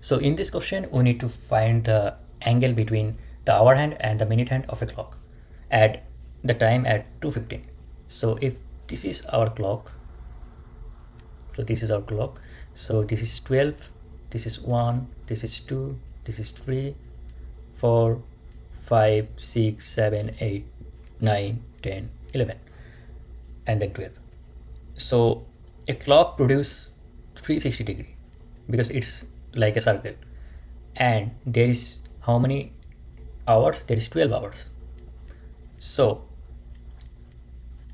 So in this question, we need to find the angle between the hour hand and the minute hand of a clock at the time at 2:15. So if this is our clock, so this is our clock. So this is 12, this is 1, this is 2, this is 3, 4, 5, 6, 7, 8, 9, 10, 11, and then 12. So a clock produces 360 degree because it's like a circle, and there is how many hours? There is 12 hours. So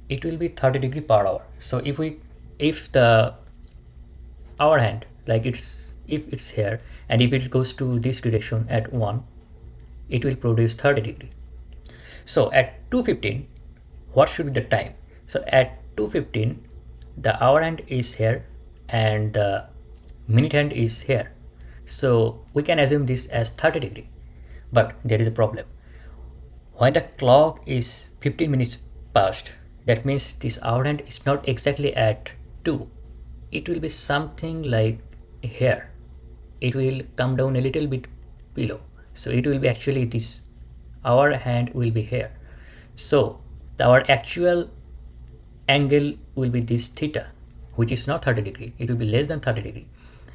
it will be 30 degree per hour. So if the hour hand, like if it's here, and if it goes to this direction at 1, it will produce 30 degree. So at 2:15, what should be the time? So at 2:15, the hour hand is here and the minute hand is here. So we can assume this as 30 degree. But there is a problem. When the clock is 15 minutes past, that means this hour hand is not exactly at 2. It will be something like here. It will come down a little bit below. So it will be actually this hour hand will be here. So our actual angle will be this theta, which is not 30 degree. It will be less than 30 degree.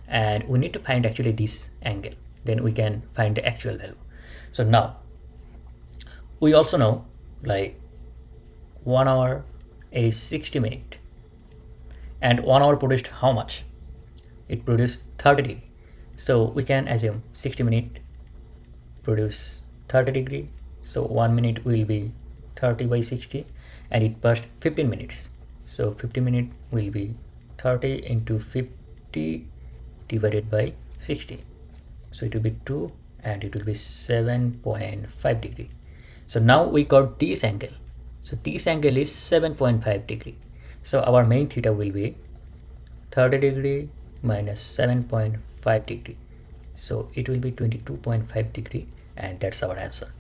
And we need to find actually this angle. Then we can find the actual value. So now we also know like 1 hour is 60 minutes, and 1 hour produced how much? It produced 30 degree. So we can assume 60 minutes produce 30 degree. So 1 minute will be 30 by 60, and it passed 15 minutes. So 15 minutes will be 30 into 50 divided by 60. So it will be 2, and it will be 7.5 degree. So now we got this angle. So this angle is 7.5 degree. So our main theta will be 30 degree minus 7.5 degree. So it will be 22.5 degree, and that's our answer.